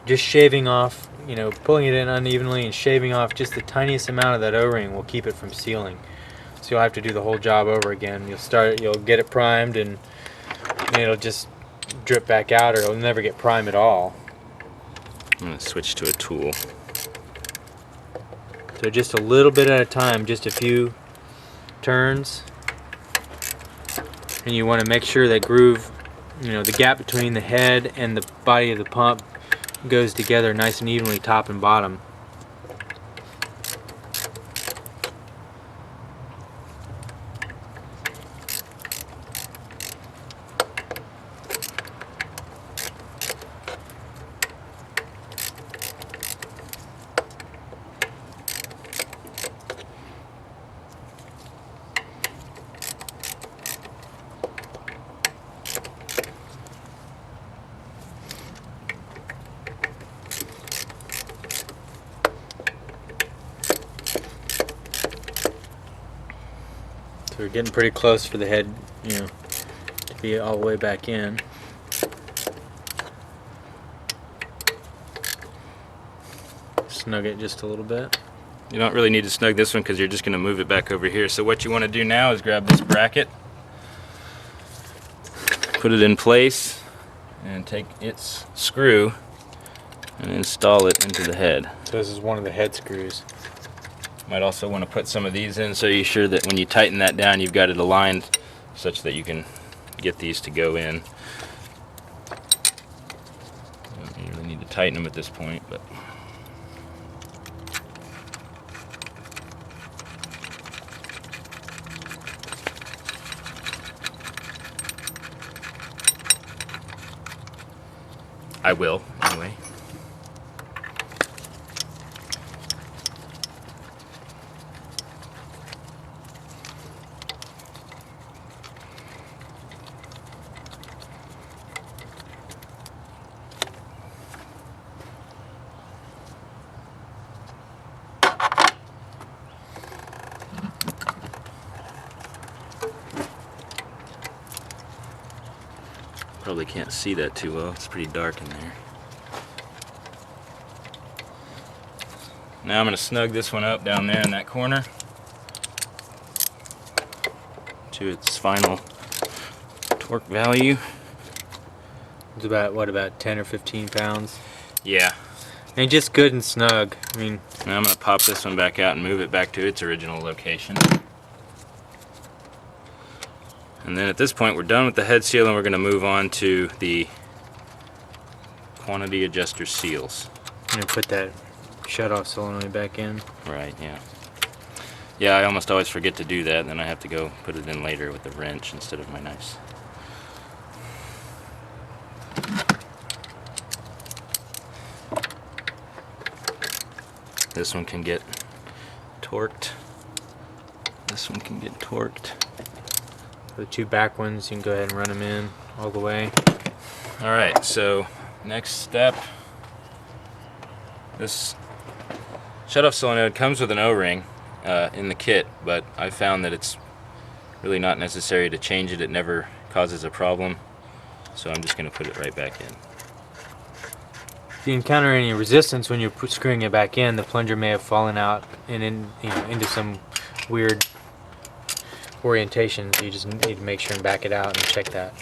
just shaving off, pulling it in unevenly and shaving off just the tiniest amount of that O-ring will keep it from sealing. So you'll have to do the whole job over again. You'll get it primed and it'll just drip back out, or it'll never get primed at all. I'm going to switch to a tool. So just a little bit at a time, just a few turns. And you want to make sure that groove, the gap between the head and the body of the pump goes together nice and evenly, top and bottom. So we're getting pretty close for the head, to be all the way back in. Snug it just a little bit. You don't really need to snug this one because you're just going to move it back over here. So what you want to do now is grab this bracket, put it in place, and take its screw and install it into the head. So this is one of the head screws. Might also want to put some of these in so you're sure that when you tighten that down you've got it aligned such that you can get these to go in. You really need to tighten them at this point, but I will anyway. Probably can't see that too well, it's pretty dark in there. Now I'm going to snug this one up down there in that corner to its final torque value. It's about 10 or 15 pounds? Yeah. And just good and snug. Now I'm going to pop this one back out and move it back to its original location. And then at this point we're done with the head seal and we're going to move on to the quantity adjuster seals. I'm going to put that shut-off solenoid back in. Right, yeah. Yeah, I almost always forget to do that, and then I have to go put it in later with the wrench instead of my knives. This one can get torqued. This one can get torqued. The two back ones, you can go ahead and run them in all the way. Alright, so next step. This shut-off solenoid comes with an O-ring in the kit, but I found that it's really not necessary to change it. It never causes a problem, so I'm just going to put it right back in. If you encounter any resistance when you're screwing it back in, the plunger may have fallen out and into some weird orientation, so you just need to make sure and back it out and check that.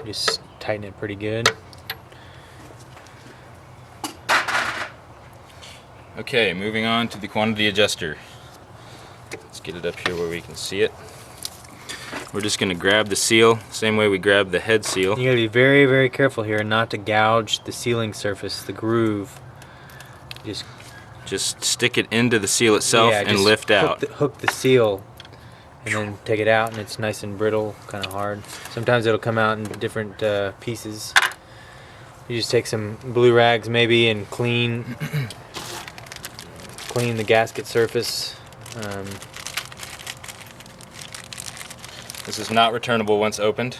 Just tighten it pretty good. Okay, moving on to the quantity adjuster. Let's get it up here where we can see it. We're just going to grab the seal, same way we grab the head seal. You got to be very, very careful here not to gouge the sealing surface, the groove. Just stick it into the seal itself and lift out. Hook the seal and then take it out, and it's nice and brittle, kind of hard. Sometimes it'll come out in different pieces. You just take some blue rags maybe and clean the gasket surface. This is not returnable once opened.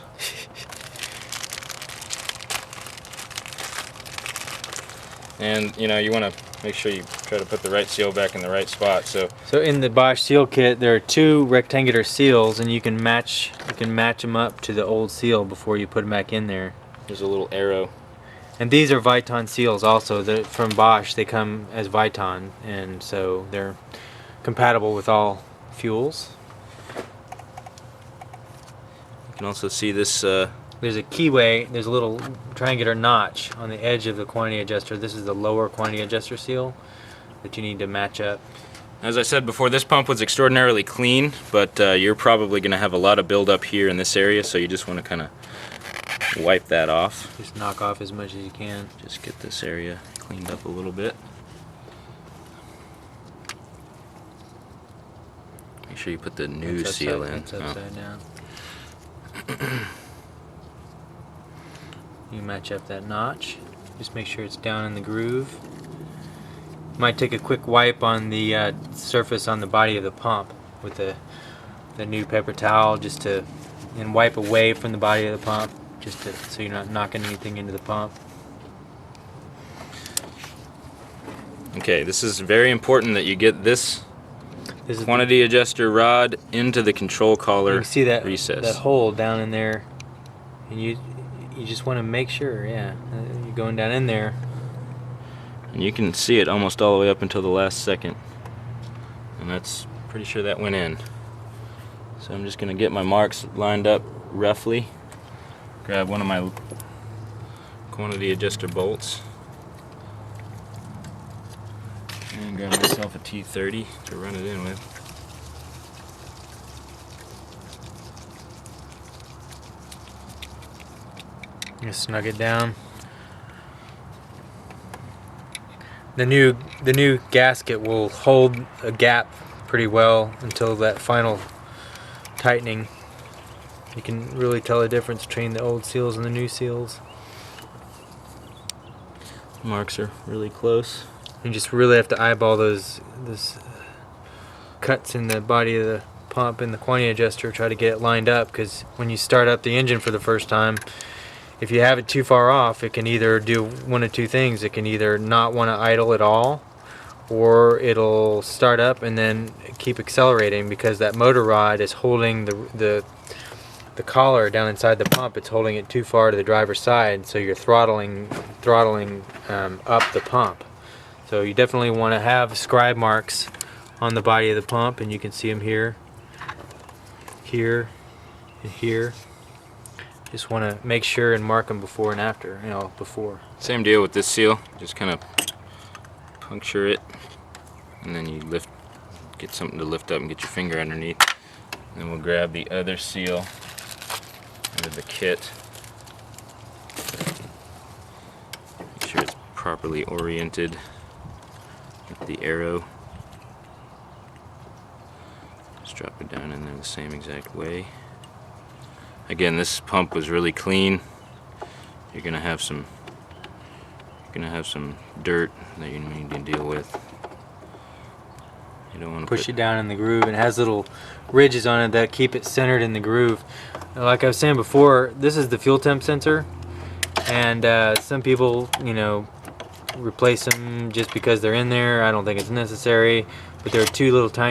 And you want to make sure you try to put the right seal back in the right spot. So in the Bosch seal kit, there are two rectangular seals, and you can match them up to the old seal before you put them back in there. There's a little arrow. And these are Viton seals also. They're from Bosch. They come as Viton, and so they're compatible with all fuels. You can also see this. There's a keyway. There's a little triangular notch on the edge of the quantity adjuster. This is the lower quantity adjuster seal that you need to match up. As I said before, this pump was extraordinarily clean, but you're probably going to have a lot of buildup here in this area, so you just want to kind of wipe that off. Just knock off as much as you can. Just get this area cleaned up a little bit. Make sure you put the new seal in. That's upside down. You match up that notch. Just make sure it's down in the groove. Might take a quick wipe on the surface on the body of the pump with the new paper towel, just to and wipe away from the body of the pump, just to, so you're not knocking anything into the pump. Okay, this is very important that you get this quantity adjuster rod into the control collar you can see that recess. that hole down in there, and you just want to make sure, yeah, you're going down in there. And you can see it almost all the way up until the last second. And that's pretty sure that went in. So I'm just going to get my marks lined up roughly. Grab one of my quantity adjuster bolts. And grab myself a T30 to run it in with. Just snug it down. The new gasket will hold a gap pretty well until that final tightening. You can really tell the difference between the old seals and the new seals. Marks are really close. You just really have to eyeball those cuts in the body of the pump and the quantity adjuster, try to get it lined up, because when you start up the engine for the first time, if you have it too far off, it can either do one of two things. It can either not want to idle at all, or it'll start up and then keep accelerating because that motor rod is holding the collar down inside the pump. It's holding it too far to the driver's side, so you're throttling up the pump. So you definitely want to have scribe marks on the body of the pump, and you can see them here, here, and here. Just want to make sure and mark them before and after, before. Same deal with this seal. Just kind of puncture it, and then you get something to lift up and get your finger underneath. Then we'll grab the other seal out of the kit. Make sure it's properly oriented with the arrow. Just drop it down in there the same exact way. Again, this pump was really clean. You're gonna have some dirt that you need to deal with. You don't want to push it down in the groove, and it has little ridges on it that keep it centered in the groove. Like I was saying before, this is the fuel temp sensor, and some people, replace them just because they're in there. I don't think it's necessary, but there are two little tiny